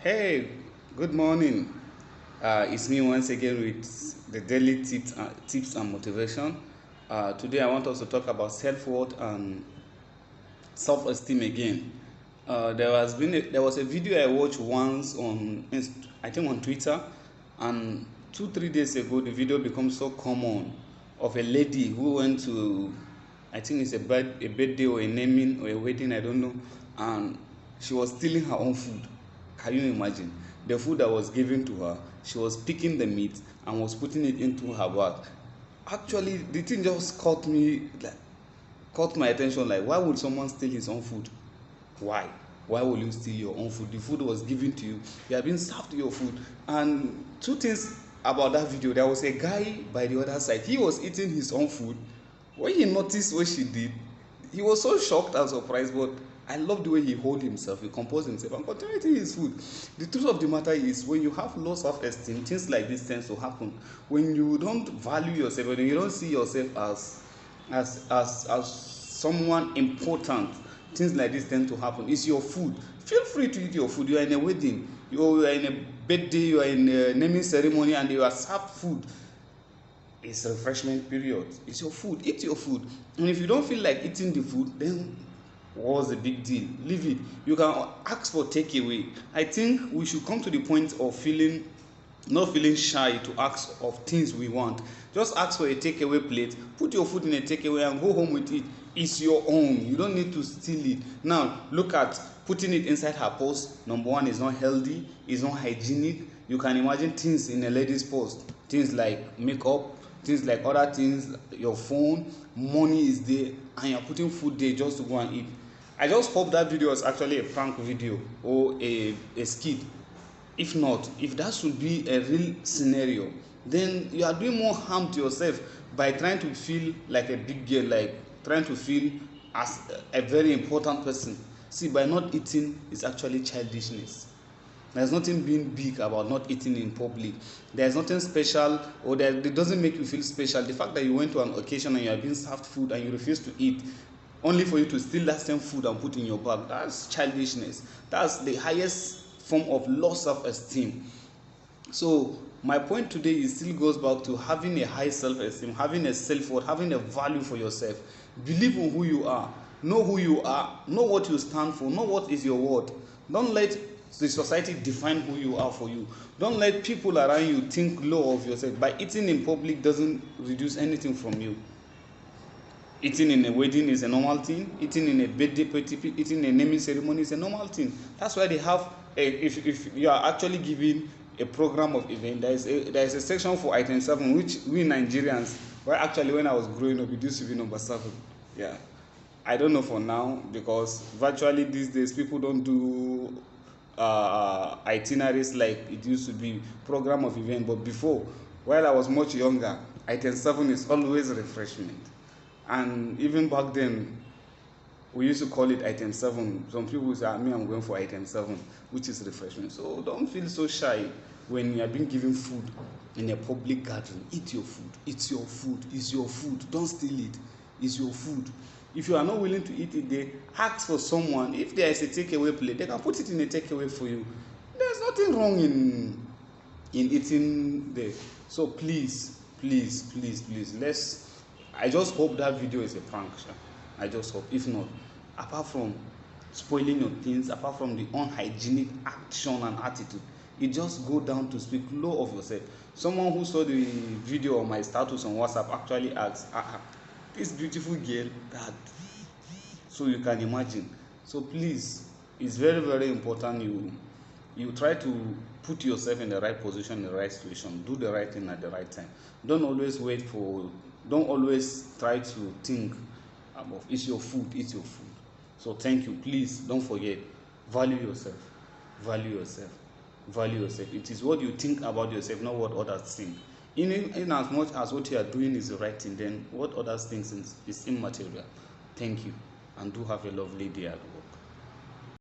Hey, good morning. It's me once again with the daily tips and motivation. Today, I want us to talk about self-worth and self-esteem again. There was a video I watched once on I think on Twitter, and 2 3 days ago the video became so common of a lady who went to, I think it's a birthday or a naming or a wedding, I don't know, and she was stealing her own food. Can you imagine? The food that was given to her, she was picking the meat and was putting it into her bag. Actually, the thing just caught my attention. Like, why would someone steal his own food? Why will you steal your own food? The food was given to you. You have been served your food. And two things about that video: there was a guy by the other side. He was eating his own food. When he noticed what she did, he was so shocked and surprised. But I love the way he hold himself, he composed himself and continued eating his food. The truth of the matter is, when you have low self-esteem, things like this tends to happen. When you don't value yourself, when you don't see yourself as someone important, things like this tend to happen. It's your food. Feel free to eat your food. You are in a wedding, you are in a birthday, you are in a naming ceremony, and you are served food. It's refreshment period. It's your food. Eat your food. And if you don't feel like eating the food, then what's the big deal? Leave it. You can ask for takeaway. I think we should come to the point of not feeling shy to ask of things we want. Just ask for a takeaway plate, put your food in a takeaway and go home with it. It's your own. You don't need to steal it. Now look at putting it inside her purse. Number one, is not healthy, it's not hygienic. You can imagine things in a lady's purse, things like makeup, things like other things, your phone, money is there, and you're putting food there just to go and eat. I just hope that video is actually a prank video or a skit. If not, if that should be a real scenario, then you are doing more harm to yourself by trying to feel like a big girl, like trying to feel as a very important person. See, by not eating is actually childishness. There's nothing being big about not eating in public. There's nothing special, or that it doesn't make you feel special. The fact that you went to an occasion and you are being served food and you refuse to eat, only for you to steal that same food and put in your bag, that's childishness. That's the highest form of low self-esteem. So my point today still goes back to having a high self-esteem, having a self-worth, having a value for yourself. Believe in who you are. Know who you are. Know what you stand for. Know what is your worth. Don't let the society define who you are for you. Don't let people around you think low of yourself. By eating in public doesn't reduce anything from you. Eating in a wedding is a normal thing. Eating in a birthday party, eating in a naming ceremony is a normal thing. That's why they have if you are actually giving a program of event, there is a section for item 7, which we Nigerians, well, actually when I was growing up, it used to be number 7. Yeah, I don't know for now, because virtually these days people don't do itineraries like it used to be, program of event. But before, while I was much younger, item 7 is always refreshment. And even back then, we used to call it item 7. Some people say, me, I'm going for item 7, which is refreshment. So don't feel so shy when you are being given food in a public gathering. Eat your food. It's your food. It's your food. Don't steal it. It's your food. If you are not willing to eat it there, ask for someone. If there is a takeaway plate, they can put it in a takeaway for you. There's nothing wrong in eating there. So please, I just hope that video is a prank. I just hope. If not, apart from spoiling your things, apart from the unhygienic action and attitude, it just go down to speak low of yourself. Someone who saw the video on my status on WhatsApp actually asked, this beautiful girl that, so you can imagine. So please, it's very, very important you try to put yourself in the right position, in the right situation. Do the right thing at the right time. Don't always try to think about, it's your food. So thank you. Please don't forget, value yourself. It is what you think about yourself, not what others think. In as much as what you are doing is the right thing, then what others think is immaterial. Thank you, and do have a lovely day at work.